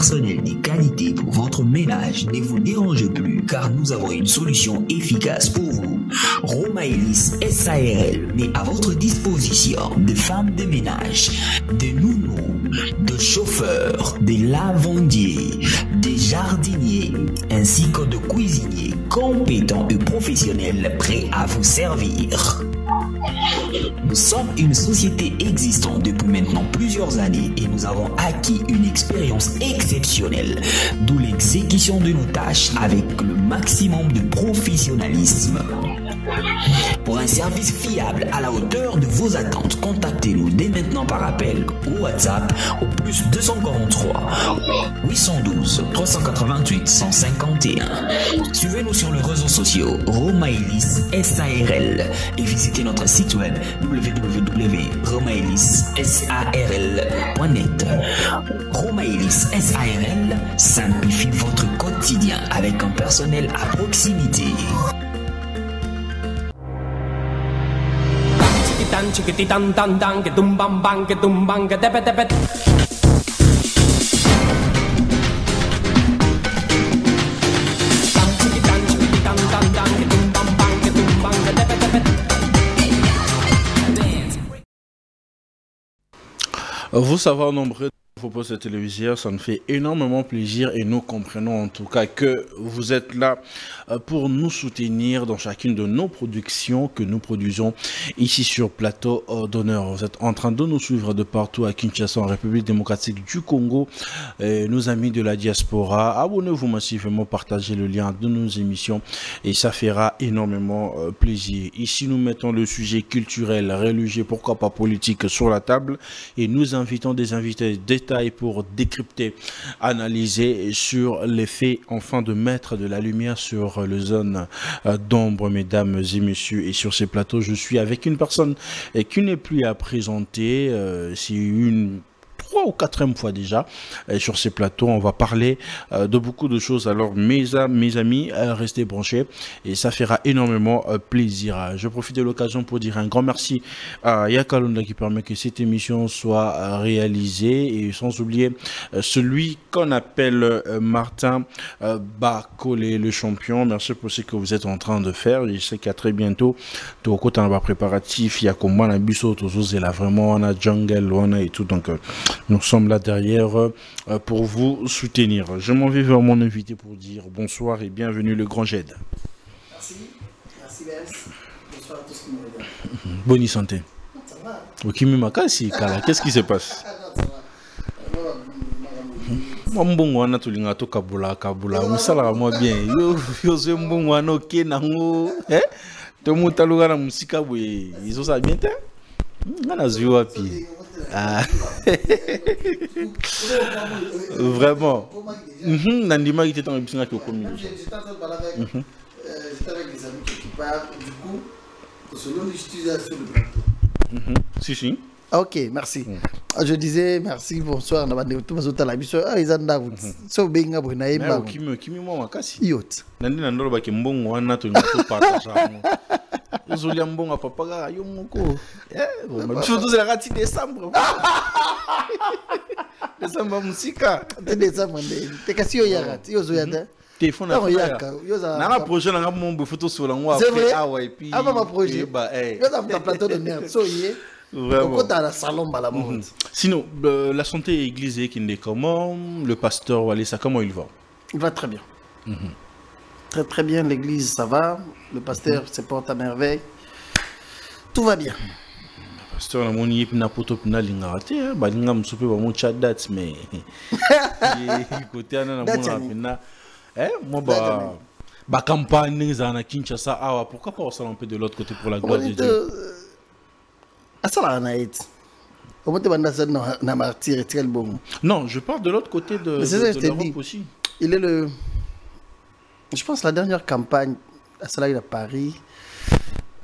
personnel de qualité pour votre ménage, ne vous dérangez plus car nous avons une solution efficace pour vous. Romaelis SARL met à votre disposition des femmes de ménage, des nounous, des chauffeurs, des lavandiers, des jardiniers, ainsi que de cuisiniers compétents et professionnels prêts à vous servir. Nous sommes une société existante depuis maintenant plusieurs années et nous avons acquis une expérience exceptionnelle, d'où l'exécution de nos tâches avec le maximum de professionnalisme. Pour un service fiable à la hauteur de vos attentes, contactez-nous dès maintenant par appel ou WhatsApp au plus 243 812 388 151. Suivez-nous sur les réseaux sociaux Romaelis SARL et visitez notre site web www.romaelissarl.net. Romaelis SARL simplifie votre quotidien avec un personnel à proximité. Vous savoir nombreux pour cette télévision, ça nous fait énormément plaisir et nous comprenons en tout cas que vous êtes là pour nous soutenir dans chacune de nos productions que nous produisons ici sur Plateau d'Honneur. Vous êtes en train de nous suivre de partout à Kinshasa, en République démocratique du Congo. Nos amis de la diaspora, abonnez-vous massivement, partagez le lien de nos émissions et ça fera énormément plaisir. Ici, nous mettons le sujet culturel, religieux, pourquoi pas politique sur la table et nous invitons des invités d'État pour décrypter, analyser sur les faits, enfin de mettre de la lumière sur les zones d'ombre, mesdames et messieurs. Et sur ces plateaux, je suis avec une personne qui n'est plus à présenter. C'est une 3 ou 4e fois déjà sur ces plateaux. On va parler de beaucoup de choses. Alors mes amis, restez branchés et ça fera énormément plaisir. Je profite de l'occasion pour dire un grand merci à Yakalonda qui permet que cette émission soit réalisée et sans oublier celui qu'on appelle Martin Bakolé, le champion. Merci pour ce que vous êtes en train de faire. Je sais qu'à très bientôt, tout au côté on va préparatif, il y a comme moi la biso, c'est là vraiment on a jungle, on a et tout donc nous sommes là derrière pour vous soutenir. Je m'en vais vers mon invité pour dire bonsoir et bienvenue le Grand Jed. Merci, merci BS. Bonsoir à tous qui me regardent. Bonne santé. Ça va. Okimi Makasi, Kala, qu'est-ce qui se passe? Moi mbongo wana tulinga to kabula musala moi bien yo zo mbongo wana ok nango to mutaluga na musika bwe izo sa bien te ngana zwi wapi. Ah. Vraiment. Nandima qui était en émission avec le communiste. J'étais en train de parler avec, j'étais avec les amis qui parlent, du coup, selon l'utilisation de plateau. Si, si. Ok, merci. Je disais merci, bonsoir. Tout le monde a la mission. Ah, ils ont d'avant. So, benga bruna emba. Kimi moi makasi. Yacht. Nandina ndolo ba kimbongo wana to ngato partage. Uzulia mbongo papa ga yo moko. Surtout c'est la rati décembre. Décembre musika. Décembre ndé. Te kasi yo ya rati, yo zo ya da. Téléphone à na projet na ngamo photo sur la ngwa après ah ouais puis ah ma projet bah yo za ta plateau de merde so yé. Vraiment. Salon, sinon, la santé église qui est comment? Le pasteur Walesa, comment il va? Il va très bien. Très très bien, l'église ça va. Le pasteur se porte à merveille. Tout va bien. Le pasteur, on y est poto pina lingarate, balinga msupe ba mon chat date mais côté ana na mona moi ba campagne za Kinshasa awa pourquoi pas on s'en un peu de l'autre côté pour la gloire de Dieu. Non, je parle de l'autre côté de l'Europe aussi. Il est le... Je pense la dernière campagne à cela à Paris.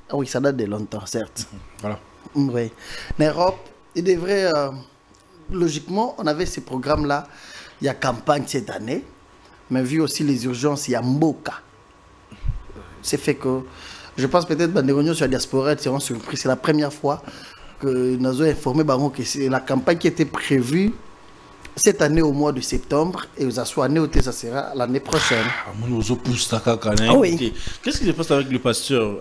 Ah oui, ça date de longtemps, certes. Voilà. Oui. En Europe, il devrait... logiquement, on avait ces programmes-là. Il y a campagne cette année. Mais vu aussi les urgences, il y a Mboka. C'est fait que... Je pense peut-être que les réunions sur la diaspora seront surpris. C'est la première fois que nous avons informé que c'est la campagne qui était prévue cette année au mois de septembre et aux année ça sera l'année prochaine. Oui. Qu'est-ce qui se passe avec le pasteur?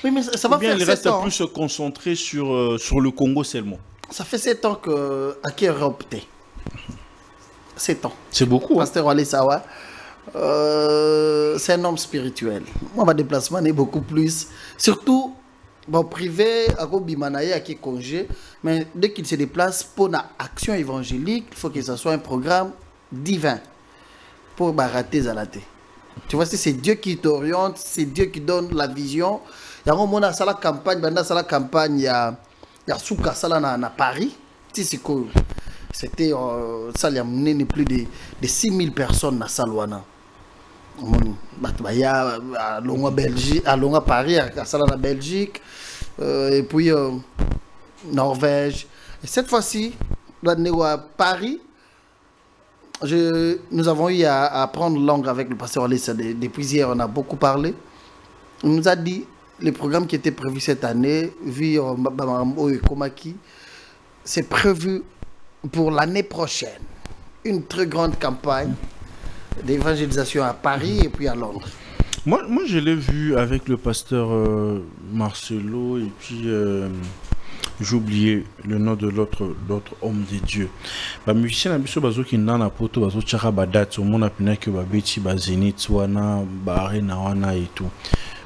Oui, mais ça va bien, faire il 7 reste ans. plus se concentrer sur le Congo seulement. Ça fait 7 ans que Aki a opté. 7 ans. C'est beaucoup. Hein? Pasteur Wale Sawa, c'est un homme spirituel. Moi, ma déplacement est beaucoup plus. Surtout, bon, privé, à Bimanaye, qui est congé, mais dès qu'il se déplace pour une action évangélique, il faut que ce soit un programme divin pour rater Zalaté. Tu vois, c'est Dieu qui t'oriente, c'est Dieu qui donne la vision. Il y a un moment dans la campagne, il y a Souka Sala à Paris. C'était ça, il y a mené plus de 6000 personnes à Salouana. Il y a à Belgique, à Paris, à Sala Belgique, et puis Norvège. Et cette fois-ci, à Paris, nous avons eu à prendre langue avec le pasteur Alissa. Depuis hier, on a beaucoup parlé. On nous a dit les programmes qui étaient prévus cette année, vu Bamambo et Komaki, c'est prévu pour l'année prochaine. Une très grande campagne d'évangélisation à Paris et puis à Londres. Moi je l'ai vu avec le pasteur Marcelo et puis j'ai oublié le nom de l'autre homme de Dieu. Ba musicien na biso bazo ki nana poto bazo tchaka ba date au monde apena que ba beti ba Zénith wana ba arena wana et tout.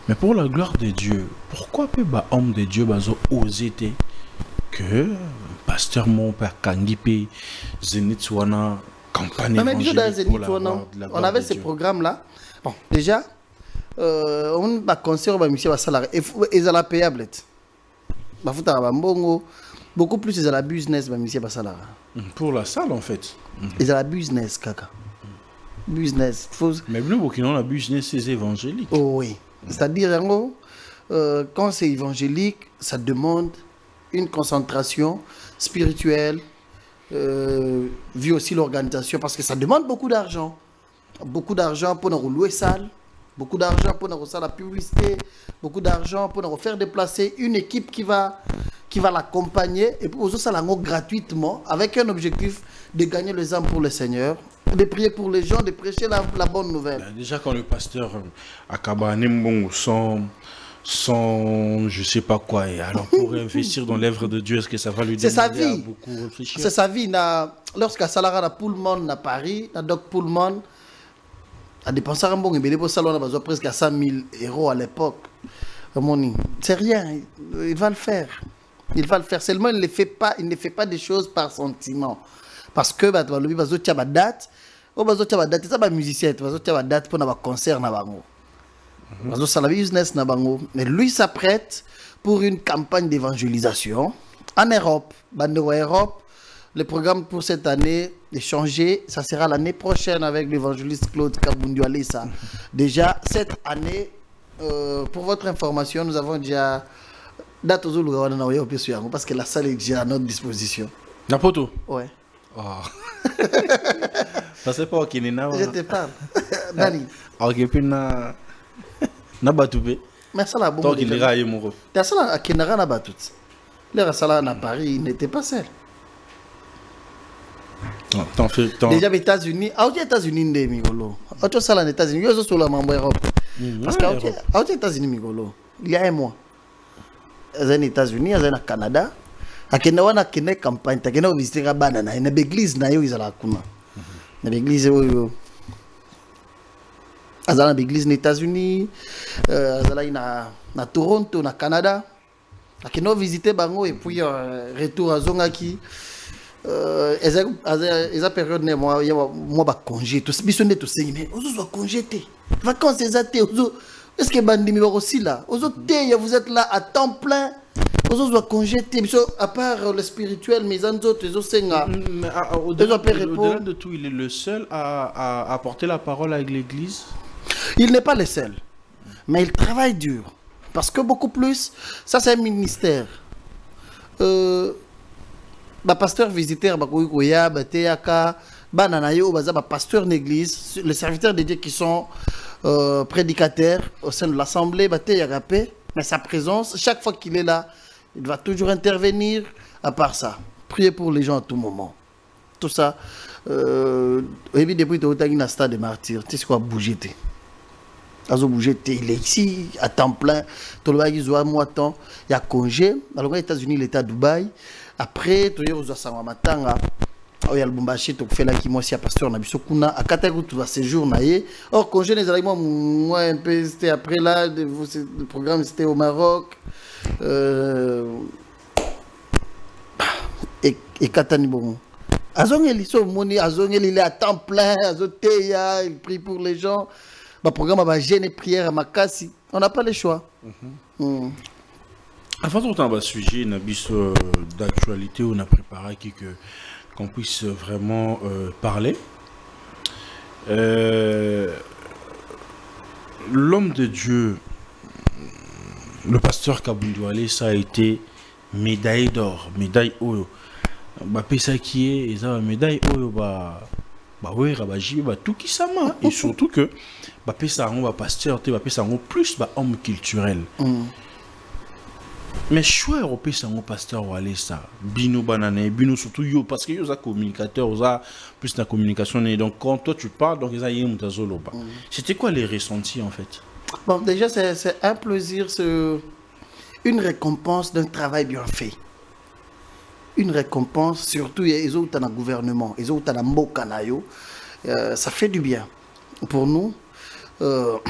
Mais pour la gloire de Dieu, pourquoi peut ba homme de Dieu bazo oser que pasteur mon père Kangipe Zénith wana campagne évangélique pour la gloire on avait ces programmes là. Bon, déjà on va concert ba musicien ba salaire et ça la payable. Beaucoup plus c'est la business pour la salle en fait. C'est la business kaka. Business. Mais nous Burkina la business c'est évangélique. Oh oui. C'est-à-dire quand c'est évangélique, ça demande une concentration spirituelle, vu aussi l'organisation parce que ça demande beaucoup d'argent. Beaucoup d'argent pour nous louer salle. Beaucoup d'argent pour nous faire la publicité, beaucoup d'argent pour nous faire déplacer une équipe qui va l'accompagner et pour ça gratuitement avec un objectif de gagner les âmes pour le Seigneur, de prier pour les gens, de prêcher la bonne nouvelle. Déjà quand le pasteur Akaba Nembongo sans je sais pas quoi, et alors pour investir dans l'œuvre de Dieu, est-ce que ça va lui donner à beaucoup réfléchir? C'est sa vie. Lorsqu'à Salara Pullman à Paris, à Doc Pullman, à dépenser un bon et pour ça on a besoin presque à 100 000 € à l'époque. C'est rien, il va le faire. Il va le faire. Seulement il ne fait pas des choses par sentiment. Parce que le bazo tia ba date, o bazo tia ba date, ça ba musicien, bazo tia ba date pour na ba concert na bango. Bazo ça la business na bango, mais lui s'apprête pour une campagne d'évangélisation en Europe, bande Europe. Le programme pour cette année est changé. Ça sera l'année prochaine avec l'évangéliste Claude Kabundu Alessa. Déjà, cette année, pour votre information, nous avons déjà date aux autres parce que la salle est déjà à notre disposition. Napoto? Ouais. Oh. Ça c'est pas ok, je te parle. Dani. Ok, puis na batoupe. Mais ça là, bon. Toi qui l'ira à Yemoro. La salle à Kenara na batout. Les salle à Paris n'était pas seul. Déjà aux États-Unis, aux États-Unis des migolo. Autre salle aux États-Unis, ils sont sur la membre Europe. Parce qu'aux États-Unis migolo, il y a un mois. Aux États-Unis, aux Canada, à Kenya na Kenya campagne, à Kenya visiter la banana, na l'église na yo izala kuna. Na l'église yo. Azala l'église aux États-Unis, azala na Toronto, na Canada. À Kenya visiter bango et puis retour à Zongaki. Eza période ne moi ba congé tout biso ne to sengine ozo congé té vacances ezate ozo est-ce que bandimi ba aussi là ozo té vous êtes là à temps plein ozo congé té biso à part le spirituel mais en autres ozo senga au-delà de tout il est le seul à apporter la parole avec l'église. Il n'est pas le seul mais il travaille dur parce que beaucoup plus ça c'est un ministère pasteur visiteur bakoya bateaka bananayo baza pasteur d'église les serviteurs de Dieu qui sont prédicateurs au sein de l'assemblée mais sa présence chaque fois qu'il est là il va toujours intervenir à part ça prier pour les gens à tout moment. Tout ça, depuis que tu as un stade de martyr, tu sais quoi, bouger. Il est ici à temps plein. Tout le monde il a temps. Il y a congé. Alors, aux États-Unis, l'État de Dubaï. Après, tu as matanga. Il y a le Bombaché, tu fais là qui moi si à pasteur on a biso kuna à Katakou tu vas séjour naïe. Or congé les aliments moi un peu c'était après là le programme c'était au Maroc. Et Katani bon. Azongeli so moni azongeli il est à temps plein, azoteya, il prie pour les gens. Le programme va gêner prière à Makassi. On n'a pas le choix. Avant de sujet, on a d'actualité, on a préparé qu'on puisse vraiment parler. L'homme de Dieu, le pasteur Kabundouale, ça a été médaille d'or, médaille Oyo. Ça qui est, ça médaille Oyo, tout qui s'ama. Et surtout que, ça un pasteur, ça un plus homme culturel. Mais choix européen c'est un pasteur ou aller ça bino banane bino surtout yo parce que yo a communicateur a plus de communication et donc quand toi tu parles donc ils a yé mutazoloba. C'était quoi les ressentis en fait? Bon déjà c'est un plaisir, c'est une récompense d'un travail bien fait. Une récompense surtout les autres dans le gouvernement, les autres dans mboka na yo, ça fait du bien pour nous. Ça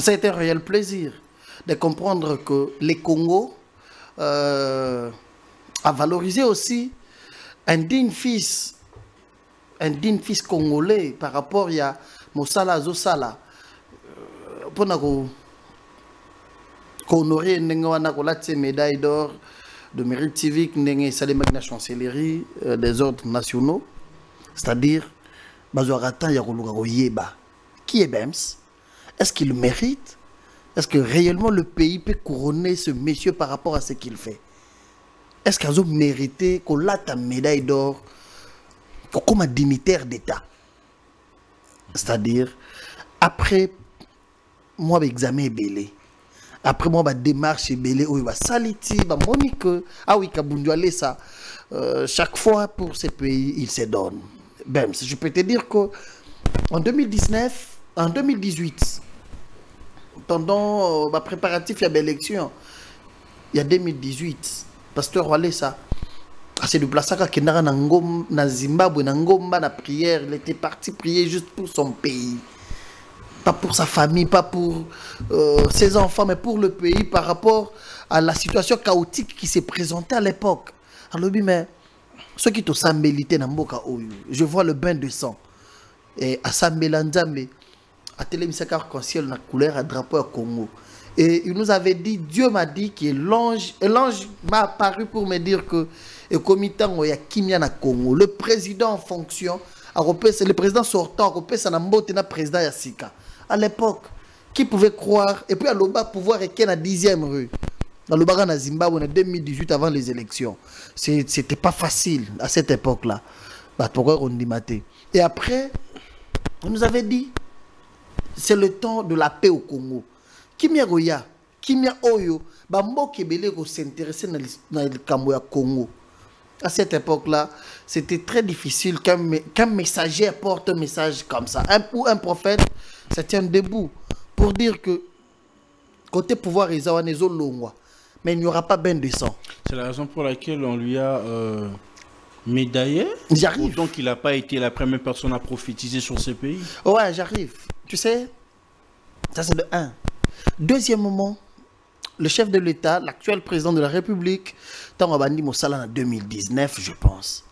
a été un réel plaisir de comprendre que les Congo a valorisé aussi un digne fils congolais par rapport à Mosala Zosala. Pour honorer une médaille d'or de mérite civique, la chancellerie des ordres nationaux, c'est-à-dire qui est Bems? Est-ce qu'il mérite? Est-ce que réellement le pays peut couronner ce monsieur par rapport à ce qu'il fait? Est-ce qu'il a mérité qu'on l'a ta médaille d'or comme un dignitaire d'État? C'est-à-dire, après moi, l'examen belé. Après moi, ma démarche belé, où il va saliti, Monique, ah oui, Kabundouale, ça. Chaque fois pour ce pays, il se donne. Ben, je peux te dire que en 2019, en 2018, pendant ma préparatif, il y a l'élection. Il y a 2018, pasteur Wale ça. C'est du Plasaka qui n'a na Zimbabwe, na Ngomba, na prière. Il était parti prier juste pour son pays. Pas pour sa famille, pas pour ses enfants, mais pour le pays par rapport à la situation chaotique qui s'est présentée à l'époque. Alors, mais ceux qui ont sambélité dans Mboka Oyo, je vois le bain de sang. Et à Sambelanzambe, à Télémisaka arc-en-ciel, la couleur à drapeau à Congo. Et il nous avait dit, Dieu m'a dit que l'ange m'a apparu pour me dire que le comité il y a Kimia na Congo. Le président en fonction, le président sortant, le président Yassika. À l'époque, qui pouvait croire, et puis à l'Oba pouvoir être la 10e rue. Dans le Baran à Zimbabwe en 2018 avant les élections. C'était pas facile à cette époque-là. Pourquoi on dit maté? Et après, on nous avait dit, c'est le temps de la paix au Congo. Kimia Goya, Kimia Oyo, Bambo Kebele ko s'intéresser dans le Congo. À cette époque-là, c'était très difficile qu'un messager apporte un message comme ça. Un prophète se tient debout pour dire que côté pouvoir, ils ont longwa, mais il n'y aura pas bain de sang. C'est la raison pour laquelle on lui a médaillé. J'arrive. Donc il n'a pas été la première personne à prophétiser sur ces pays. Ouais, j'arrive. Tu sais, ça c'est de 1. Deuxièmement, le chef de l'État, l'actuel président de la République, tant Abandi Mossala en 2019, je pense.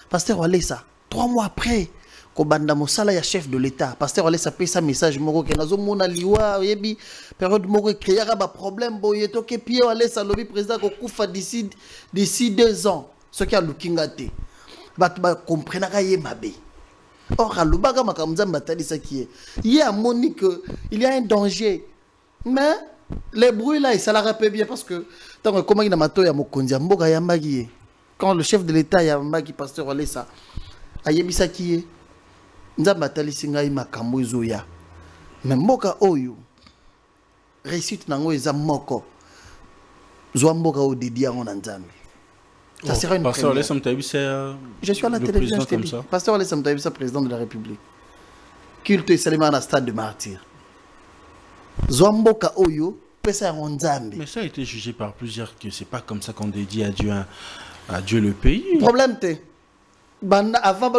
Pasteur Walesa, 3 mois après, Kobanda Mossala est chef de l'État. Pasteur Walesa paye sa message, Moro, que nazo mona liwa, yebi, période Moro, créer un problème, boyeto, que Pierre Walesa, lobby président, Koufa d'ici 2 ans, ce qui a l'ukingate. Batba comprena ka yemabe. Or, à l'Ubaga Makamzamba, t'as dit ça qui est. Il y a Monique, il y a un danger. Mais les bruits là, ça la rappelle bien parce que quand le chef de l'État Yambagi pasteur Walesa a yebisa qui est Nzamba talisinga makambo ezoya. Mais mboka oyo réussite nango eza moko. Zwa mboka o dédié en Nzambe. Ça sera une Pasteur première. Je suis à la télévision, je t'ai dit. Pasteur Alès Samtaïbissa, président de la République. Culte et Salima à stade de martyr. Zomboka Oyo, Pesa Ronzambi. Mais ça a été jugé par plusieurs que c'est pas comme ça qu'on dédie à Dieu le pays. Problème, avant,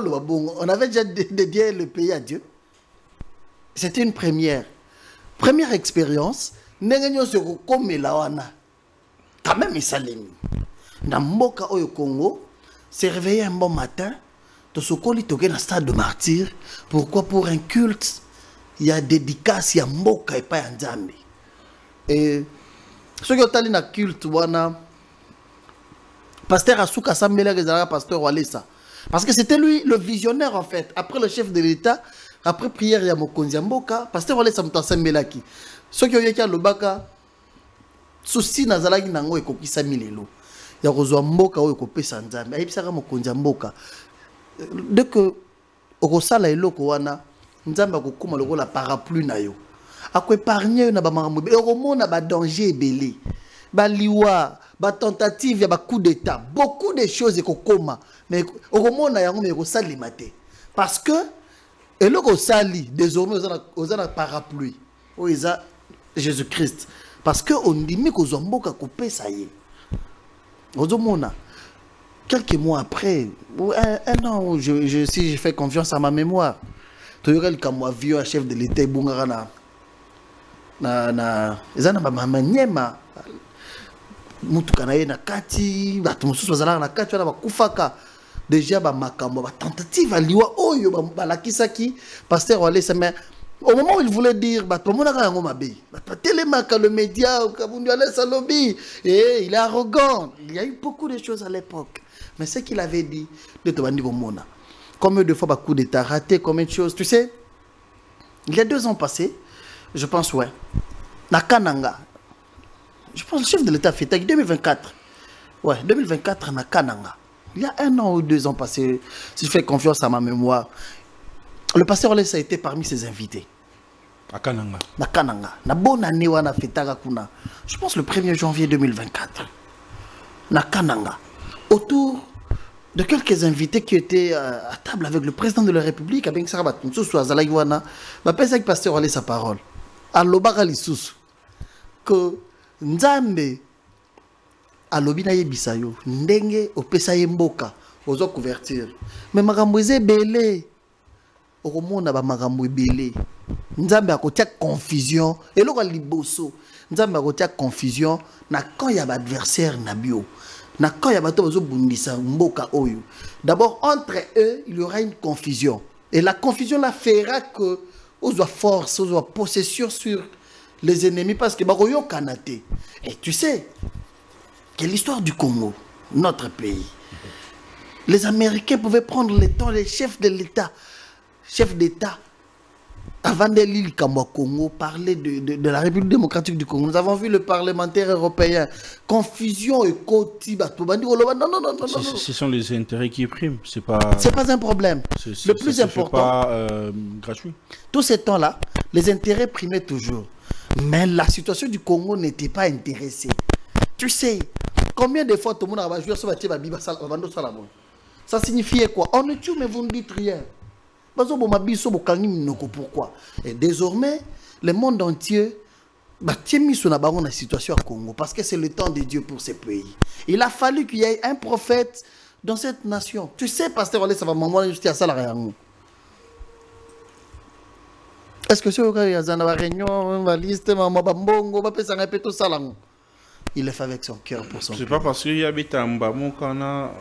on avait déjà dédié le pays à Dieu. C'était une première. Première expérience. Nengenyo se comme la wana. Quand même, il s'allume. Dans Mboka Oyo Congo, s'est réveillé un bon matin. Dans ce colis, il y a un stade de martyr. Pourquoi? Pour un culte, il y a dédicace, il y a Mboka et pas Nzambi. Et ceux qui ont allé dans le culte, pasteur Asuka Sambela, pasteur Walesa. Parce que c'était lui le visionnaire en fait. Après le chef de l'État, après prière, il y a Mokonzi Mboka, pasteur Walesa Moutasambela qui. Ceux qui ont été à l'Obaka, souci Nazalagi Nango et Kokisa Milelo. Il y a Rozo Mboka ou Kopé Sanzambe. Il y a Mokonzi Mboka. Dès que Orosala et Lokowana, Nzamba Kokuma le rôle à parapluie na yo. A quoi épargner na ba maramou. Euromo na ba danger belé. Ba liwa, ba tentative, ba coup d'état. Beaucoup de choses et kokoma. Mais Oromo na yango mais Rosali maté. Parce que et le Rosali désormais aux ana parapluie. Oisa Jésus-Christ. Parce que on dit que Zomboka coupé ça y est. Ozomona. Quelques mois après, un an, si j'ai fait confiance à ma mémoire, tu aurais le camois vieux à chef de l'État, Bungarana. Nyema. Mutukanaye na kati, batumusu bazala na kati, wana bakufaka. Déjà, makambo, tentative à liwa, oyo, balakisaki, pasteur Wale, mais au moment où il voulait dire, le média, il est arrogant. Il y a eu beaucoup de choses à l'époque. Mais ce qu'il avait dit, combien de fois un coup d'état raté, combien de choses, tu sais, il y a 2 ans passés, je pense, ouais, na Kananga, je pense le chef de l'État fait 2024, ouais, 2024 na Kananga, il y a 1 an ou 2 ans passés, si je fais confiance à ma mémoire, le pasteur Olesa a été parmi ses invités. À Kananga. Na Kananga. Na bonne année wana fetaka kuna. Je pense le 1er janvier 2024. Na Kananga. Autour de quelques invités qui étaient à table avec le président de la République, avec Sarabat Nsusu Azalaïwana, ma pèse avec pasteur Olesa sa parole. À l'Obara Lissus. Que Nzambe à l'Obina Yebisayo. Ndenge opesa Mboka. Ozo couverture. Mais makamboze belé. Okomona ba makambo ebele. Nzambe akotia confusion et loko liboso. Nzambe akotia confusion na quand il y a adversaire na bio. Na quand il y a bato bazo bundisa mboka oyo. D'abord entre eux, il y aura une confusion et la confusion la fera que on soit force, on soit possession sur les ennemis parce que bakoyo kanate. Et tu sais que l'histoire du Congo, notre pays. Les Américains pouvaient prendre le temps, les chefs de l'État, chef d'État, avant de l'île Congo, parler de la République démocratique du Congo. Nous avons vu le parlementaire européen. Confusion et Kotiba. Non. Ce sont les intérêts qui priment. C'est pas un problème. Le plus important. Pas gratuit. Tous ces temps-là, les intérêts primaient toujours. Mais la situation du Congo n'était pas intéressée. Tu sais, combien de fois tout le monde a joué sur la Bible? Ça signifiait quoi? On ne tue, mais vous ne dites rien. Pourquoi? Et désormais, le monde entier tient sur la situation au Congo parce que c'est le temps de Dieu pour ce pays. Il a fallu qu'il y ait un prophète dans cette nation. Tu sais, pasteur, ça va m'envoyer juste à ça la réunion. Est-ce que c'est une réunion, une liste, il le fait avec son cœur pour son. C'est pas parce qu'il y a des Mbamokana,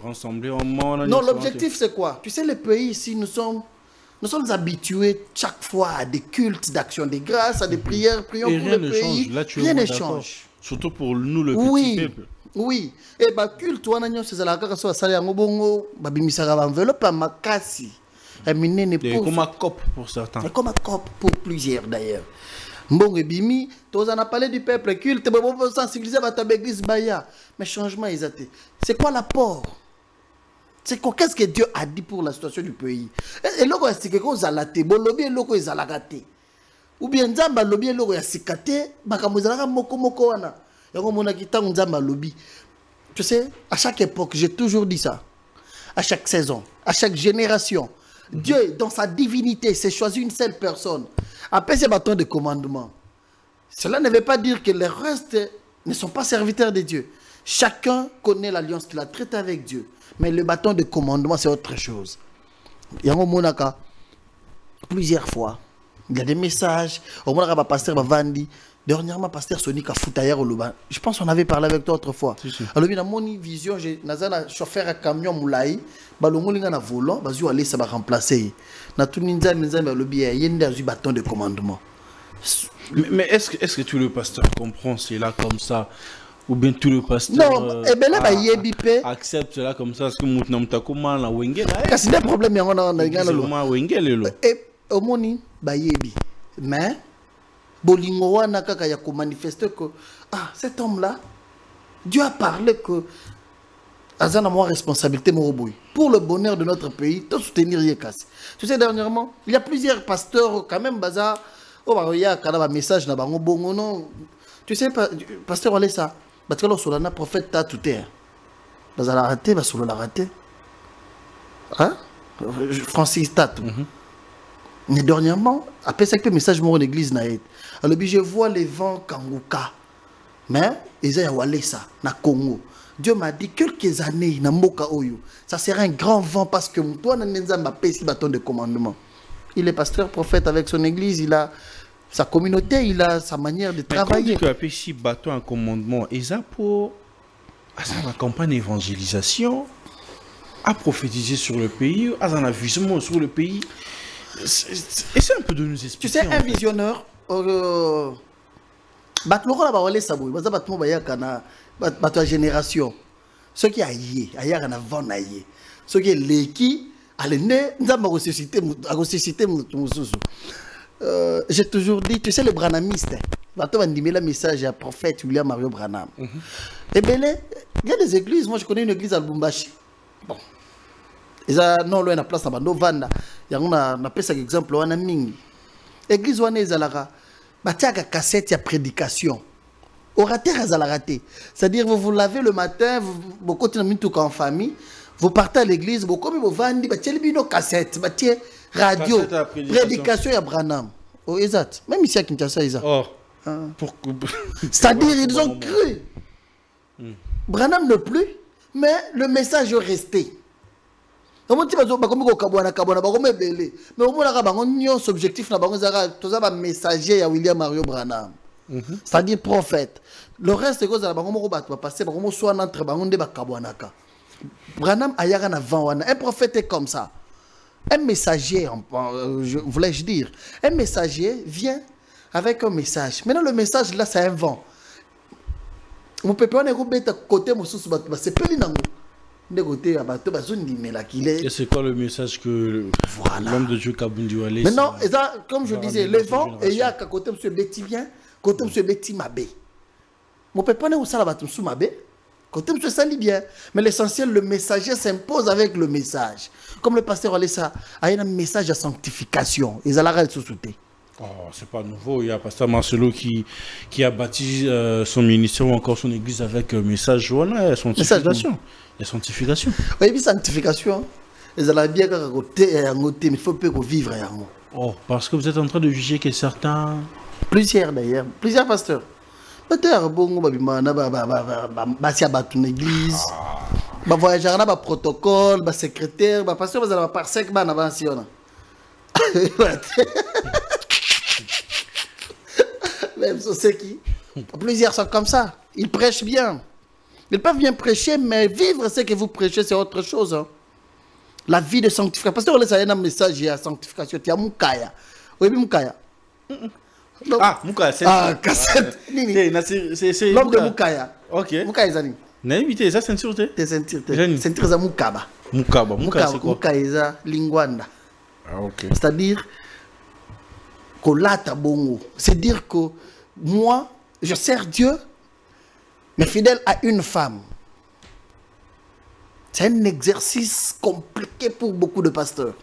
rassembler au monde. Non, l'objectif c'est quoi? Tu sais, le pays ici, nous sommes habitués chaque fois à des cultes, d'actions de grâce, à des prières, prions pour le pays. Rien ne change. Surtout pour nous, le petit peuple. Oui. Et bah culte, on a c'est la carte sur la bongo, babimisara enveloppe à makasi. Comme un cop pour certains. Et comme un cop pour plusieurs d'ailleurs. Mbongo bimi, tu en as parlé du peuple culte, tu sensibiliser à ta église baya. Mais changement ils été. C'est quoi l'apport? C'est quoi? Qu'est-ce que Dieu a dit pour la situation du pays? Et là c'est que ça late, bon lobby loko ezalakate. Ou bien nzamba lobby loko ya sikate, makambo ezalaka moko wana. Tu sais, à chaque époque, j'ai toujours dit ça. À chaque saison, à chaque génération, Dieu, dans sa divinité, s'est choisi une seule personne. Après ces bâtons de commandement. Cela ne veut pas dire que les restes ne sont pas serviteurs de Dieu. Chacun connaît l'alliance qu'il a traitée avec Dieu. Mais le bâton de commandement, c'est autre chose. Il y a plusieurs fois, il y a des messages. Au moins, le pasteur Bavandi. Dernièrement, pasteur Sonic a foutu au Louban. Je pense qu'on avait parlé avec toi autrefois. Alors, dans mon vision, j'ai un chauffeur à camion Moulaï, balongolinga na volant, bazu aller ça va remplacer. Na tout ninja le bien, il y a un bâton de commandement. Mais est-ce que tout le pasteur comprend cela comme ça? Ou bien tout le pasteur accepte cela comme ça? Parce que maintenant, tu as comment la wengel? C'est des problèmes, il y a un et au moni, bayebi. Mais, bolingo wana kaka ya ko manifester que cet homme-là, Dieu a parlé que Azana moi responsabilité moroboui pour le bonheur de notre pays, tout soutenir Yekas. Tu sais dernièrement, il y a plusieurs pasteurs quand même bazar il y a un message na bango bongo non. Tu sais pasteur allez ça. Parce que là sur la prophète ta tout est. Bazar la raté, ba sur la raté. Hein? Francis Tatou. Mais dernièrement, après ça que message mon église naït. Alors je vois les vents kanguka. Mais ils y a walé ça na Congo. Dieu m'a dit quelques années na mboka oyo. Ça sera un grand vent parce que toi na nzamba pesi bâton de commandement. Il est pasteur prophète avec son église, il a sa communauté, il a sa manière de travailler. Quand tu as pesi bâton en commandement, et ça pour la campagne d'évangélisation, à prophétiser sur le pays, à un avisement sur le pays. Essaie un peu de nous expliquer. Tu sais, un visionneur, la génération, ceux qui aillent, ailleurs en avant, ceux qui les qui, j'ai toujours dit, tu sais, les branamistes, il y a le message à prophète William Mario Branham. Et bien, il y a des églises, moi je connais une église à Lubumbashi. Bon. Non, là, il y a place à Bandovanda. Il y a un exemple, on a mis. L'église, on est à la cassette, il y a prédication. Orateur, il y a raté. C'est-à-dire, vous vous lavez le matin, vous continuez tout en famille, vous partez à l'église, vous comme vous vendez, vous avez une cassette, vous avez radio, prédication, il y a Branham. Oh, exact. Même ici à Kinshasa, ils ont. C'est-à-dire, ils ont cru. Branham ne plus, mais le message est resté. Mais au moins, objectif na messager à William Mario Branham. C'est-à-dire prophète. Le reste, c'est que va passer soit entre Branham ayara na van un prophète est comme ça. Un messager, voulais-je dire, un messager vient avec un message. Maintenant, le message là, c'est un vent. Mon peuple, on est côté, c'est pas et c'est quoi le message que l'homme de Dieu Kabundi Wale? Maintenant, comme je disais, le vent, il y a côté M. Betty bien, côté M. Betty Mabé. Mon peuple n'est pas là, M. Mabé. Côté M. Sali bien. Mais l'essentiel, le messager s'impose avec le message. Comme le pasteur Wale, ça a un message de sanctification. Ils allaient le sous-souter. Oh, c'est pas nouveau. Il y a pasteur Marcelo qui a bâti son ministère ou encore son église avec un message. Voilà, sanctification. La sanctification. Oui, mais sanctification, ils allaient bien côté, mais il faut peu vivre. Oh, parce que vous êtes en train de juger que certains. Plusieurs d'ailleurs, plusieurs pasteurs. Peut-être bon, une église, voyageur, protocole, secrétaire, pasteur, vous allez par sec, même ceux qui. Plusieurs sont comme ça. Ils prêchent bien. Ils peuvent bien prêcher, mais vivre ce que vous prêchez, c'est autre chose. Hein. La vie de sanctification. Parce que vous avez un message à sanctification. Il y a Moukaya. Oui, Moukaya. Ah, Moukaya, c'est. Ah, cassette. C'est. L'homme de Moukaya. Ok. Moukaya, Zani. N'invité, ça, ceinture, t'es ceinture. Ceinture, c'est Moukaba. Moukaba, c'est quoi? Moukaya, c'est Lingwanda. Ah, ok. C'est-à-dire, Kolata Bongo. C'est dire que moi, je sers Dieu, mais fidèle à une femme. C'est un exercice compliqué pour beaucoup de pasteurs.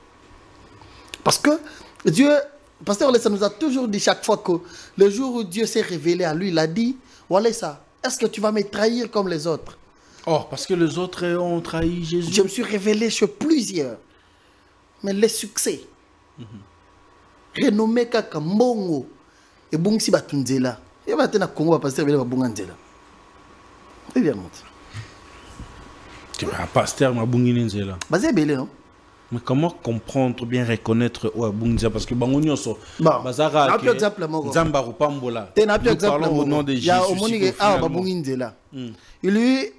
Parce que Dieu, pasteur, ça nous a toujours dit chaque fois que le jour où Dieu s'est révélé à lui, il a dit, voilà ça, est-ce que tu vas me trahir comme les autres? Oh, parce que les autres ont trahi Jésus. Je me suis révélé chez plusieurs. Mais les succès, renommé kaka mbongo, et bungsi batunzela. Et va tena Congo va passer avec babunganzela. C'est bien monté. Tu vas pasteur ma bunginenzela. Basé belé non? Mais comment comprendre, bien reconnaître ou abungia parce que bangonyo so. Bazara. Un exemple moi. Zamba rupambola. T'es un exemple au nom de Jésus. Il y a au monde qui a babunginzela. Il lui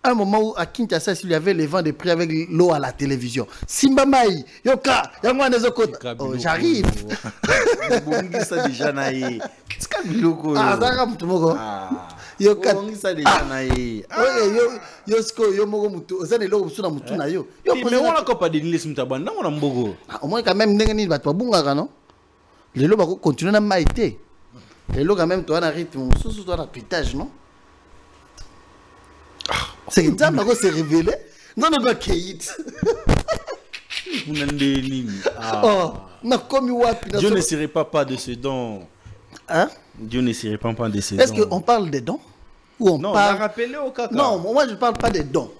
un moment où à Kinshasa, il y avait les vents de prix avec l'eau à la télévision. Simba Mai, Yoka, Yangwa Nezokota. Oh, j'arrive. Ça déjà naïe. Qu'est-ce que ah, ça va mutumoko. Yoka. Ça déjà naïe. Yosko, Yomogo mutu. Oza ne lo usuna mutu na yo. Mais on a quoi pas de l'île Mtabanda, on a mbogo. Au moins quand même ndengeni batwa bunga non. Les lots va continuer na maïté. Les lots quand même toi na rythme, sous toi na pitage non. C'est que Nzamba s'est révélé. Non, non, non, Keït. Oh, non, comme Wapi. Dieu ne serait pas de ses dons. Hein? Dieu ne serait pas de ses dons. Est-ce qu'on parle des dons? Ou on non, parle... on a rappelé au caca. Non, moi je ne parle pas des dons.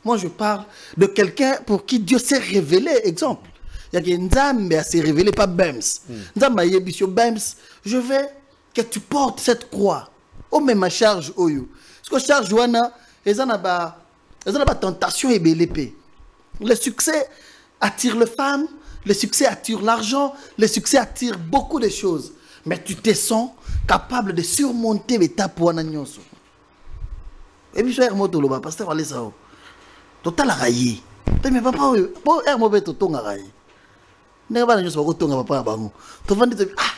Moi je parle de quelqu'un pour qui Dieu s'est révélé. Exemple, il y a Nzamba s'est révélé, pas Bems. Nzamba Yebisio Bems, je veux que tu portes cette croix. Oh, mais ma charge, Oyo. Ce que charge, Joana. Ils ont la tentation et l'épée. Le succès attire les femmes, le succès attire l'argent, le succès attire beaucoup de choses. Mais tu te sens capable de surmonter l'étape pour un agneau. Et puis, je suis moto là, parce que c'est ça. Total la raillé. Mais papa, pour un mauvais toton à raillé. N'est pas un toton à papa à bango. Tu vas dire, ah,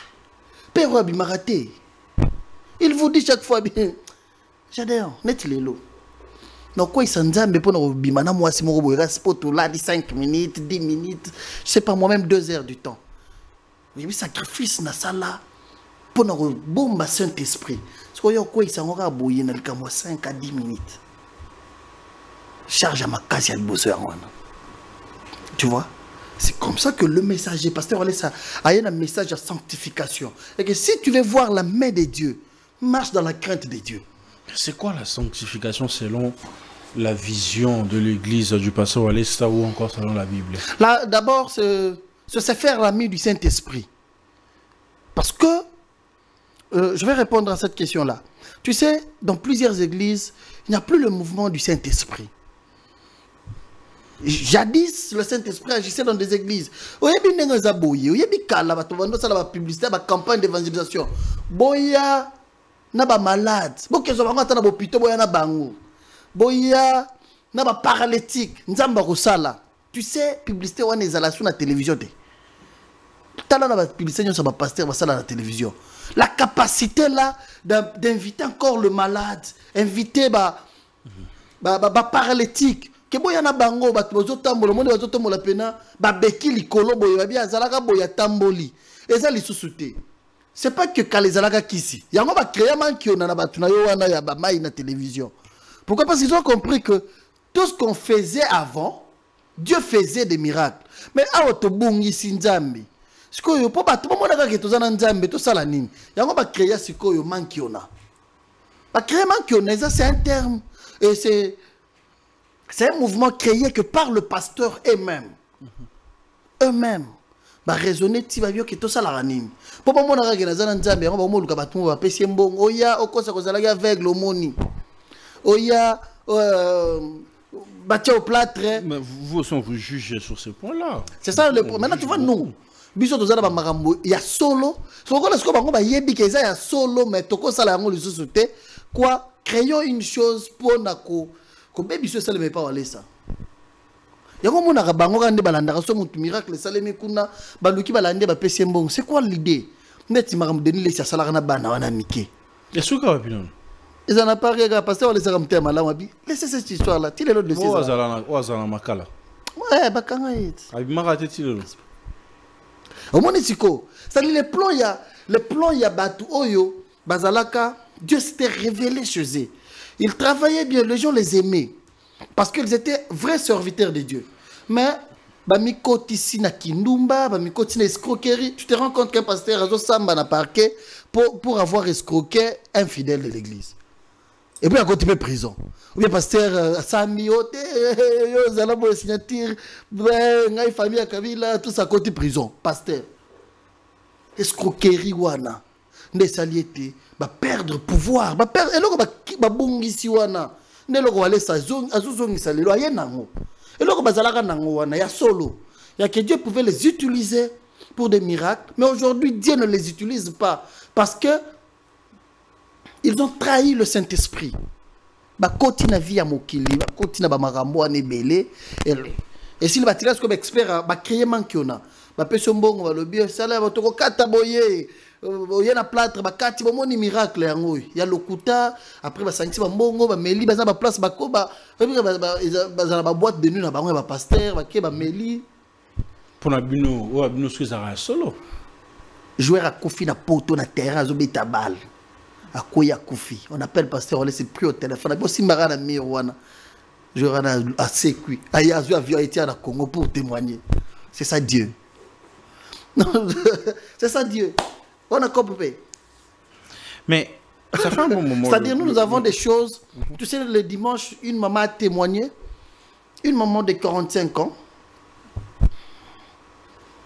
père Abimaraté. Il vous dit chaque fois bien. J'adore, n'est-il l'eau? Donc, quoi, il s'en dit, pour nous, bimana, moi, si mon robot reste pour tout là, 5 minutes, 10 minutes, je sais pas, moi-même 2 heures du temps. Mais oui, sacrifice, na ça là, pour nous, bombe à Saint-Esprit. Parce que, quoi, il s'en aura bouillé, dans le cas, moi, 5 à 10 minutes. Charge à ma casse, il y a le bosseur, tu vois? C'est comme ça que le messager, pasteur, a un message de sanctification. Et que si tu veux voir la main de Dieu, marche dans la crainte de Dieu. C'est quoi la sanctification selon la vision de l'église du pasteur Walesa ou encore selon la Bible? Là, d'abord, c'est faire l'ami du Saint-Esprit. Parce que, je vais répondre à cette question-là. Tu sais, dans plusieurs églises, il n'y a plus le mouvement du Saint-Esprit. Jadis, le Saint-Esprit agissait dans des églises. Il y a des publicité, des campagnes d'évangélisation. Boya. Naba malade, boke zo bango tana bopito boya na bango. Boya naba paralytique, nzamba kosala. Tu sais, publicité wana ezala sur la télévision te. Tala na publicité nyo sa ba pasteur basala la télévision. La capacité là d'inviter encore le malade, inviter ba paralytique. Que boya na bango ba bozo tambola, monde bazo tambola pena, ba beki likolo boya bi azalaka boya tamboli. Eza lisusu te. C'est pas que quand les alaga kisi. Il y a un créé un qui on a na télévision. Pourquoi? Parce qu'ils ont compris que tout ce qu'on faisait avant, Dieu faisait des miracles. Mais à Otobungi Sinzambi. Ce que pour pas tout le monde qui est en Nzambi, tout ça la nine. Il y a un créé ce que yo man qui on a. Pas créé man qui on a, ça c'est un terme et c'est un mouvement créé que par le pasteur eux-mêmes. Eux-mêmes. Ba raisonner ti ba bio que tout ça la ranine. Pour pas mon arrêter na zana nzambe, on va mo luka batu ba pesi mbongo. Oya okosa kozala ya aveugle au moni. Oya batia au plâtre. Mais vous jugez sur ce point-là. C'est ça le problème. Maintenant tu vois nous. Biso tozala ba makambo ya solo. So ko lasko bango ba yebi ke za ya solo mais toko sala yango lisusu te. Quoi, créons une chose pour na ko biso ça le met pas aller ça. C'est quoi l'idée? Laissez cette histoire-là. Les plans, il y a Batu Oyo, Bazalaka, Dieu s'était révélé chez eux. Ils travaillaient bien, les gens les aimaient. Parce qu'ils étaient vrais serviteurs de Dieu. Mais, bamikoti na kindumba, bamikoti na escroquerie. Tu te rends compte qu'un pasteur a samba na parquet pour avoir escroqué un fidèle de l'église. Et puis à côté de prison. Ou bien pasteur Sami, Zalabo signature, famille à Kabila, tout ça à côté de prison. Pasteur. Escroquerie wana. Ne saliété. Va perdre pouvoir. Va perdre. Et là, va bongisi wana. Ne lo va laisser azuzongi salelo ayenango. Et là, va zalaka nango wana. Ya solo. Ya que Dieu pouvait les utiliser pour des miracles. Mais aujourd'hui, Dieu ne les utilise pas. Parce que ils ont trahi le Saint-Esprit. Bakoti na vie ya mokili, bakoti na ba marambo anebele. Et s'il va tirer comme expert, ba créer mankiona. Ba peso mbongo ba lobi sala ba toko kata boye. Boye na plâtre ba kati ba moni miracle yango. Ya lokuta après ba santi ba mbongo ba meli ba za ba place ba ko ba za ba boîte de nuit na bango ba pasteur ba ke ba meli. Pour na bino, o bino ce ça solo. Joueur à Kofi na poto na terrain azobeta balle. À Koya Kofi. On appelle pasteur, on laisse plus au téléphone. Si Marana Mirouana, je rends à Sekui. Ayazu avion été à Congo pour témoigner. C'est ça Dieu. C'est ça Dieu. On a compris. Mais ça fait un bon moment. C'est-à-dire, nous avons des choses. Tu sais, le dimanche, une maman a témoigné. Une maman de 45 ans.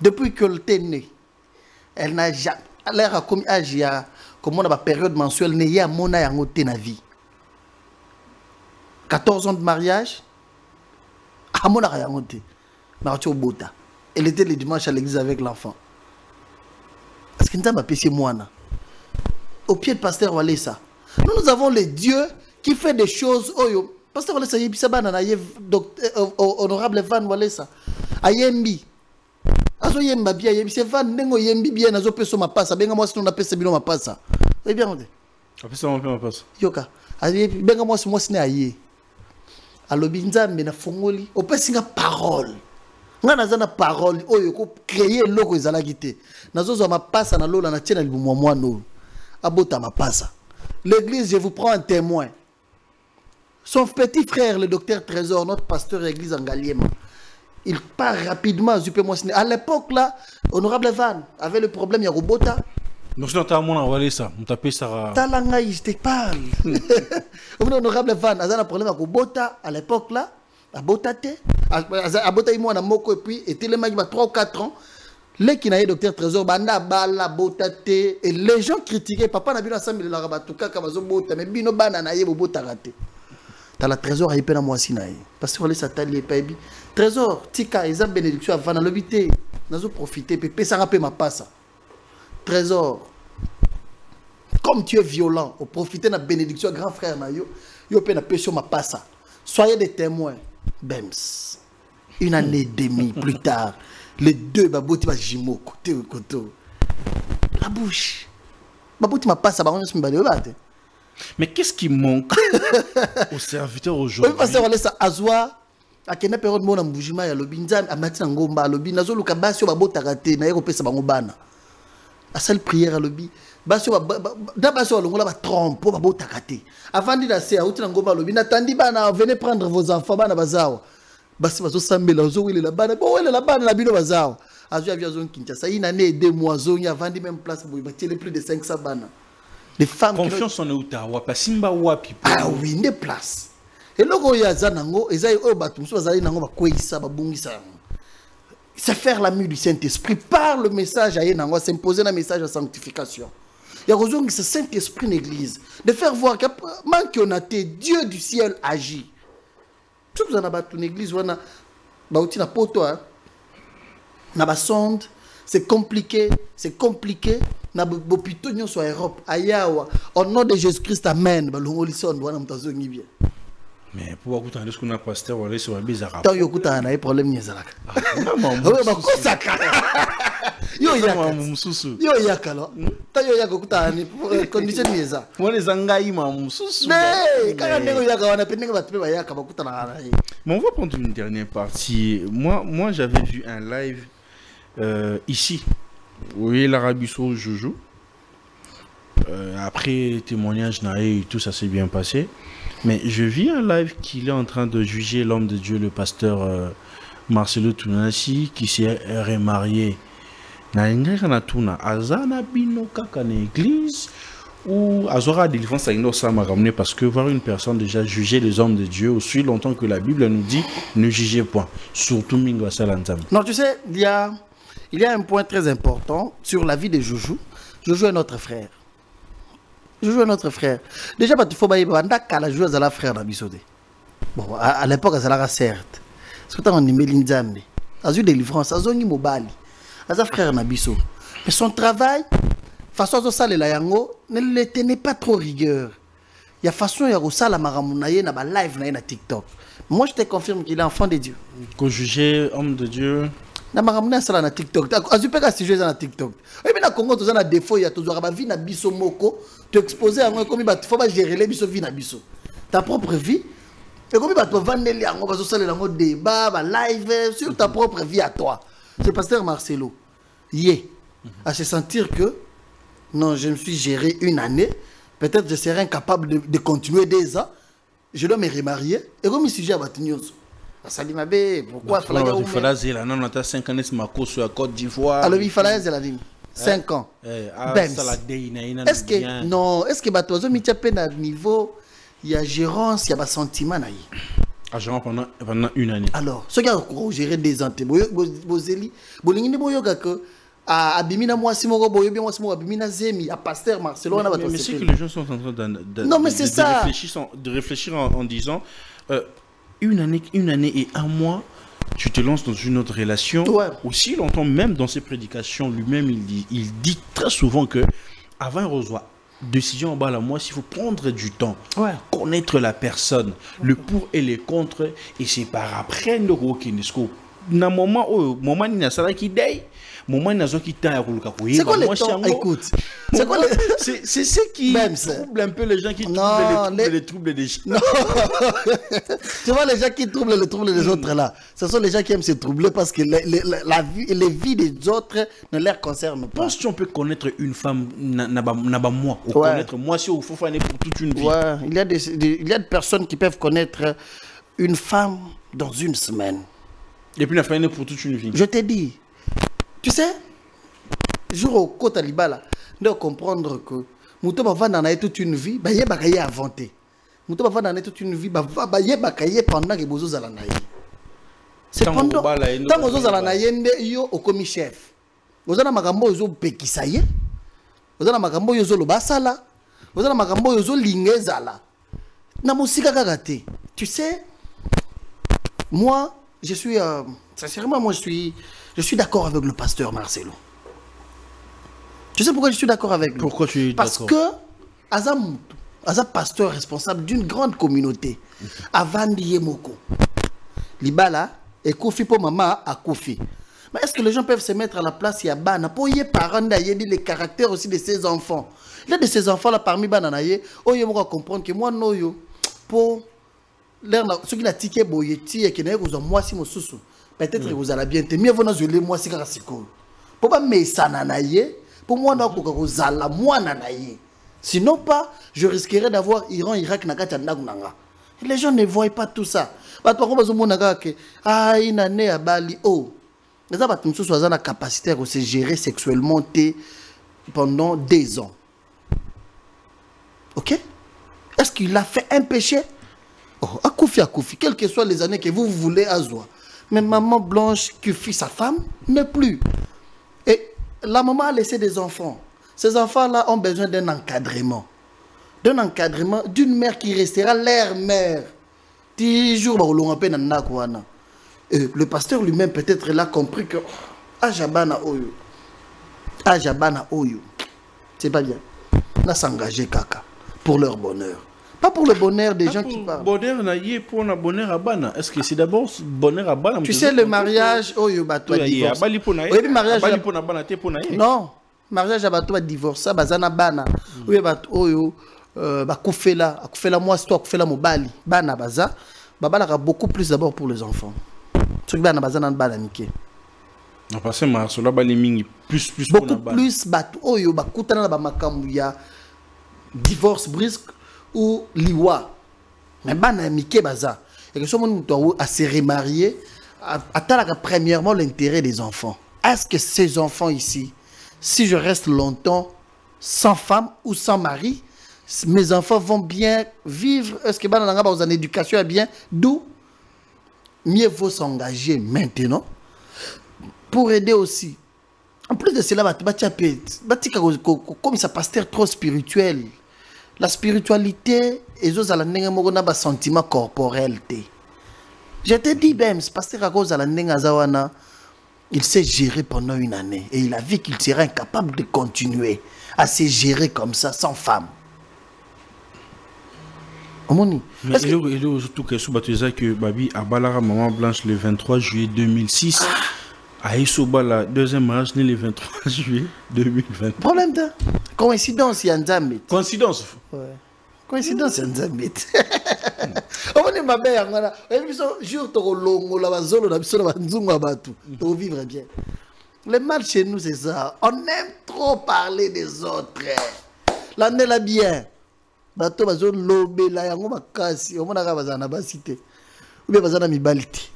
Depuis qu'elle est née, elle n'a jamais. Elle a comme âge. Comme on a une période mensuelle, il y a mon ayangote na vie. 14 ans de mariage, à mon ayangote. Martio Bota. Elle était le dimanche à l'église avec l'enfant. Parce que nous avons appelé moi. Au pied de pasteur Walesa. Nous avons le Dieu qui fait des choses. Pasteur Walesa, il y a honorable Van Walesa. Ayembi. Azo yemba bia yembi c'est van nengo yembi bien azo peso mapasa benga moi si on appelle ça bino mapasa et bien on dit après ça on fait mapasa yoka ayi benga moi si ne ayi alobi nzambe na fongoli opesinga parole nga nazana parole oyo ko créer loko ezala gité nazozo mapasa na lola na tiena libumo mwana abota mapasa l'église je vous prends un témoin son petit frère le docteur Trésor notre pasteur église en Galiema. Il part rapidement à l'époque là, honorable Van avait le problème, il y a Robota. Donc si on t'a envoyé ça, on t'a payé ça. Talanga, je te parle. Honorable Van, il y a un problème avec Robota à l'époque là, à Botate, à Botaï moi na moko et puis était le mec il y a 3 ou 4 ans. Les qui n'avaient docteur Trésor, banda bala Botate et les gens critiquaient papa n'a vu ensemble de la rabatuka kamazo bota mais bino bana na yebo bota raté. T'as la Trésor à épée moi sinaï parce que on laisse s'attaler pas bi Trésor tika ils ont bénédiction avant dans l'obité nous profiter pépé ça rappelle ma passe Trésor comme tu es violent au profiter de la bénédiction grand frère na yo pe na péché ma passe soyez des témoins bems une année et demie plus tard les deux baboti ba jimo côté koto la bouche baboti ma passe ba on se mbale ba. Mais qu'est-ce qui manque aux serviteurs aujourd'hui? Oui, parce qu'on laisse Azwa, à quelle période mon amboujima ya lobinzan a mati ngomba lobi nazo luka basio babota raté na yeko pesa bango bana. A seule prière à lobi basio da basio longola ba trompe babota raté. Avant de passer à outra ngomba lobi natandi bana venez prendre vos enfants bana bazawa. Basi bazo sambela zo wile la bana bo wile la bana la bino bazawa. Azwa via zone Kinshasa une année et 2 mois zone avant de même place bo batile plus de 500 bana. Des femmes confiance en Outawa, pas Simba Wapi. Ah oui, des places. Et là, il y a Zanango, et ça, c'est faire la mue du Saint-Esprit par le message à Yenango, s'imposer un message de sanctification. Il y a besoin que ce Saint-Esprit l'église, de faire voir que manque a été Dieu du ciel agit. Tout vous en avez une église, on a une poto, on a sonde, c'est compliqué, c'est compliqué. Na bopito nyo so Europe ayawa au nom de Jésus-Christ amen balongolison wana mtazo ngibia mais pour écouter ce qu'on a pasteur wala c'est bizarre tant yokuta na problème nyezalaka oui ba kosaka yo yaka lo tant yo yaka kuta ni condition nyeza wala zangai ma mususu mais quand ndeko yaka wana pendenge batpe ba yaka bakuta na mais on va prendre une dernière partie moi j'avais vu un live ici. Oui, l'Arabie Saoudite joue. Après témoignage et tout ça s'est bien passé. Mais je vis un live qu'il est en train de juger l'homme de Dieu, le pasteur Marcelo Tounassi, qui s'est remarié. Na Azana bino kaka na église ou Azora délivrance à Inosa m'a ramené parce que voir une personne déjà juger les hommes de Dieu aussi longtemps que la Bible nous dit ne jugez point, surtout Mingo Salantam. Non, tu sais, il y a un point très important sur la vie de Joujou. Joujou est notre frère. Joujou est notre frère. Déjà, il faut que Joujou est la frère d'Abisode. Bon, à l'époque, elle a certes. Parce que tu as un email Nzambe. Elle a eu délivrance, elle a eu Mobali. Elle a frère Nabiso. Mais son travail, façon de ça, ne tenait pas trop rigueur. Il y a façon de ça, la maramounaye, na ba live na TikTok. Moi, je te confirme qu'il est enfant de Dieu. Qu'on juger homme de Dieu. Na maramounaye ça na TikTok. Azupe ka si jouer dans TikTok. Et bien na Congo, tu as des défauts, il y a toujours ba vie na biso moko. Tu exposer à moi comme il faut pas gérer les biso vie na biso. Ta propre vie. Et comme il va te vendre les ango, parce que ça le débat, ba live sur ta propre vie à toi. C'est le pasteur Marcelo. À se sentir que non, je me suis géré une année, peut-être je serai incapable de continuer 2 ans, je dois me remarier, et comme il sujet à Batinios. Ça dit, ma bé, pourquoi il fallait zéla, non, on a 5 ans, c'est ma cause sur la Côte d'Ivoire. Alors, il fallait zéla, 5 ans. Est-ce que, non, est-ce que Batozo, il y a un niveau, il y a gérance, il y a un sentiment. À gérant pendant 1 année. Alors, ce qui a géré 2 ans, Bozeli, Bolingini Boyoga que. Abimina moi si mon boyo bien moi si mon abimina zemi à pasteur Marcelo on a mais c'est que les gens sont en train de réfléchir en disant une année et 1 mois tu te lances dans une autre relation. Aussi longtemps, même dans ses prédications lui-même il dit très souvent que avant un reçoit décision en bas la moi s'il faut prendre du temps, connaître la personne, le pour et les contre, et c'est par après le Rokinesco na moment ni na sala ki day moment na zo ki ta yakuluka ko c'est quoi le temps? Écoute, c'est quoi c'est ce qui trouble un peu les gens qui troublent des gens. Non. Tu vois les gens qui troublent le trouble des autres là, ce sont les gens qui aiment se troubler parce que les vies des autres ne les concernent pas. Penses-tu on peut connaître une femme na ba moi ou connaître moi si il faut faire pour toute une vie? Il y a des personnes qui peuvent connaître une femme dans 1 semaine. Et puis la fin pour toute une vie. Je te dis, tu sais, jour au côté Alibala, de comprendre que Mouto va vendre toute une vie, bah yé bakaye inventé. Mouto va vendre toute une vie, bah yé bakaye pendant que bozo zalanaye. C'est pendant tant que bozo zalanaye nde yo au commis chef. Bozo na makambo yozo pekisaye. Bozo na makambo yozo lobasala. Bozo na makambo yozo lingezala. Na musika kagate. Tu sais, moi je suis, sincèrement, moi je suis d'accord avec le pasteur Marcelo. Tu sais pourquoi je suis d'accord avec lui? Pourquoi tu es d'accord? Parce que Azam pasteur responsable d'une grande communauté, Avandi Yemoko, Libala, et Kofi pour maman à Kofi. Mais est-ce que les gens peuvent se mettre à la place il y a Bana pour y parents d'ailleurs les caractères aussi de ses enfants? Il y a de ces enfants là parmi Bananaye, oh il va comprendre que moi non yo pour ceux qui la ticket boyeti et qui n'a pas moi si mon sous peut-être que vous allez bien te mieux vous n'azulez moi si carasiko pour pas me sananaye pour moi non que vous allez moi nanaye sinon pas je risquerais d'avoir Iran Irak nakata nagunanga. Les gens ne voient pas tout ça bah toi comme vous monaga que ah une année à Bali oh les gens battent tous la capacité à se gérer sexuellement pendant 2 ans. Ok, est-ce qu'il a fait un péché? Oh, Akoufi, quelles que soient les années que vous voulez à Zoua. Mais maman Blanche qui fit sa femme n'est plus. Et la maman a laissé des enfants. Ces enfants-là ont besoin d'un encadrement. D'une mère qui restera leur mère. Le pasteur lui-même peut-être l'a compris que Ajabana Oyo. C'est pas bien. On a s'engager kaka pour leur bonheur. Pas pour le bonheur des gens qui parlent. Bonheur naïe pour un bonheur à Bana. Est-ce que c'est d'abord bonheur à Bana? Tu sais le mariage Oyo bato divorce. Oui, mariage non, mariage à bato divorce, bazana Bana. Oui bato Oyo bakufela moi toi kufela mobali. Bana baza babala beaucoup plus d'abord pour les enfants. Ceux qui bana bazana Bana niké. On passe Marcelo bali mingi plus beaucoup plus bato Oyo bakutana na ba makambu ya divorce brusque ou liwa. Mais bana mike baza. Et que ce monde à se remarier attendre premièrement l'intérêt des enfants. Est-ce que ces enfants ici, si je reste longtemps, sans femme ou sans mari, mes enfants vont bien vivre. Est-ce que vous en éducation est bien? D'où mieux vaut s'engager maintenant pour aider aussi. En plus de cela, comme ça pasteur trop spirituel. La spiritualité et les autres sentiments corporels. Je te dis, Bems, pasteur Zawana, il s'est géré pendant une année et il a vu qu'il serait incapable de continuer à se gérer comme ça sans femme. Mais il est surtout que Babi a balara Maman Blanche le 23 juillet 2006. A Isoba la deuxième mariage né le 23 juillet 2020. Problème de coïncidence, il y a un Zambit. Coïncidence? Ouais. Coïncidence, il y a un Zambit. On est ma mère, voilà. Jour de longo, la zone, la zone, la zone, pour vivre bien. Le mal chez nous, c'est ça. On aime trop parler des autres. L'année là bien. Bato bazo lobe la yango makasi. On a bazana basité. Ou bien bazana mibaliti.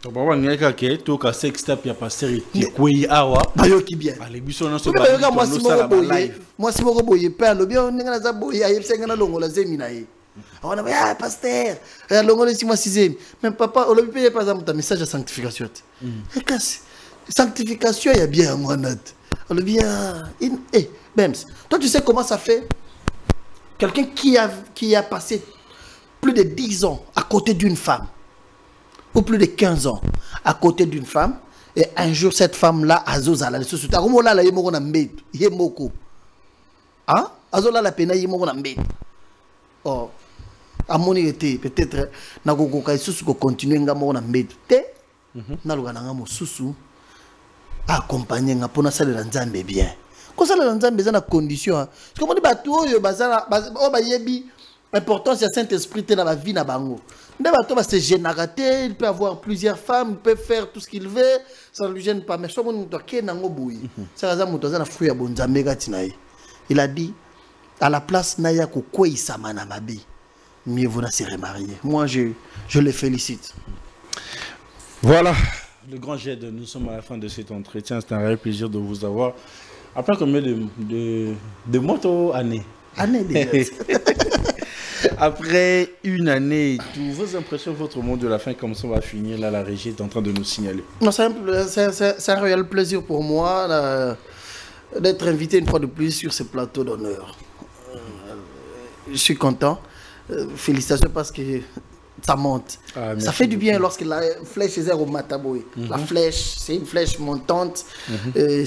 Papa ngeka ke to ka sextape ya pasteur qui kwei awa bayo ki bien ale biso na so ba yo ka mwasi moko boye pa lo bien ninga za boye aye senga na longo la zemi na ye awana ba pasteur ya longo le si moi sixième mais papa o lo bi par exemple ta message de sanctification et casse sanctification ya bien moi note o lo bien Bems, toi tu sais comment ça fait quelqu'un qui a passé plus de 10 ans à côté d'une femme ou plus de 15 ans à côté d'une femme, et un jour cette femme-là, Azozala, la yemoko na mbeto, yemoko. Hein? Azola la pena yemoko na mbeto. Oh, à mon été, peut-être, na gogoka susu ko continuer ngamoko na mbeto. Te, na luga na ngamo susu, accompagner nga pona salela nzambe bien. Ko salela nzambe za na condition. Parce que mon batu oyo bazala, o ba yebi, l'importance du Saint-Esprit dans la vie na bango. C'est générateur, il peut avoir plusieurs femmes, il peut faire tout ce qu'il veut, ça ne lui gêne pas. Mais ce il a dit, à la place Naya Koukoué Samana Mabi, mieux vaut se remarier. Moi, je le félicite. Voilà, le grand jet de nous sommes à la fin de cet entretien. C'est un réel plaisir de vous avoir. Après combien de mois ou années? Années déjà. Après une année, vos impressions, votre mot de la fin, comme ça on va finir, là la régie est en train de nous signaler. C'est un réel plaisir pour moi d'être invité une fois de plus sur ce plateau d'honneur. Je suis content. Félicitations parce que ça monte. Ça fait du bien lorsque la flèche est au Mataboy. La flèche, c'est une flèche montante.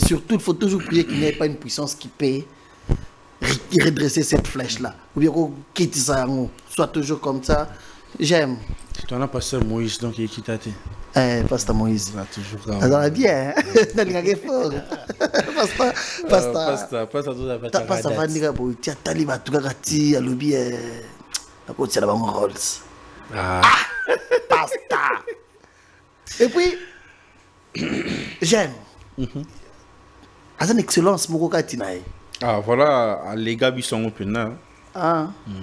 Surtout, il faut toujours prier qu'il n'y ait pas une puissance qui paie. Redresser cette flèche-là. Ou bien qu'on quitte ça, soit toujours comme ça. J'aime. Tu en as passé Moïse, donc il est quitté. Pasteur Moïse. Ça toujours ça va bien. Dans les fort. Pasteur Van Diga, tu as taliba, tu as gâté, à l'oubli, à côté de la banque Rolls. Pasteur. Et puis, j'aime. C'est une excellence, mon Tinaï. Ah voilà, les gars ils sont open là.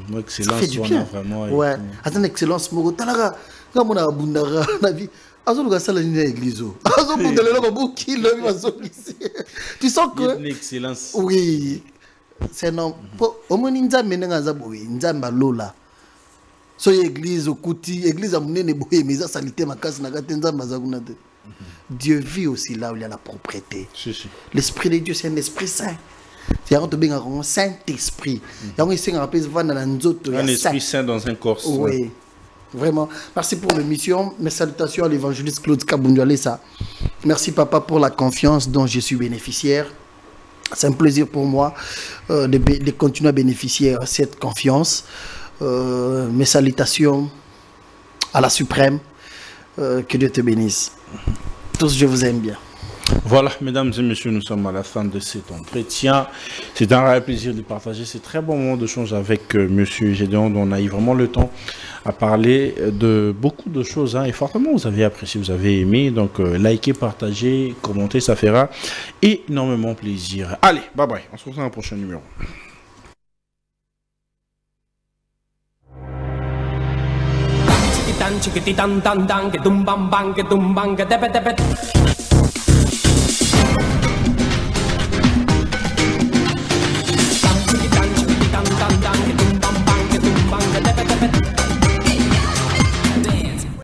Moi excellence vraiment. Ouais, c'est une excellence mo talaga comme on a bundara na vie. Azo ga sala ni église. Azo bundele lo buki lo mazo ici. Tu sens que une excellence. Oui. C'est non. Au moins nzambe nga za boye, nzamba lola. So église okuti, église amunene boye mais ça salité makasi na kate nzamba za kuna te. Dieu vit aussi là où il y a la propreté. L'esprit de Dieu c'est un esprit saint. C'est un Saint-Esprit. Un esprit saint dans un corps. Oui, vraiment. Merci pour l'émission. Mes salutations à l'évangéliste Claude Kabundualesa. Merci papa pour la confiance dont je suis bénéficiaire. C'est un plaisir pour moi de continuer à bénéficier de cette confiance. Mes salutations à la suprême. Que Dieu te bénisse. Tous, je vous aime bien. Voilà, mesdames et messieurs, nous sommes à la fin de cet entretien. C'est un réel plaisir de partager ces très bons moments d'échange avec monsieur Gédéon, dont on a eu vraiment le temps à parler de beaucoup de choses. Et fortement, vous avez apprécié, vous avez aimé. Donc, likez, partagez, commentez, ça fera énormément plaisir. Allez, bye bye. On se retrouve dans le prochain numéro. Chiquitán, chiquititán, tan, tan, que tum bam bam, que tum bam, que tepe tepe.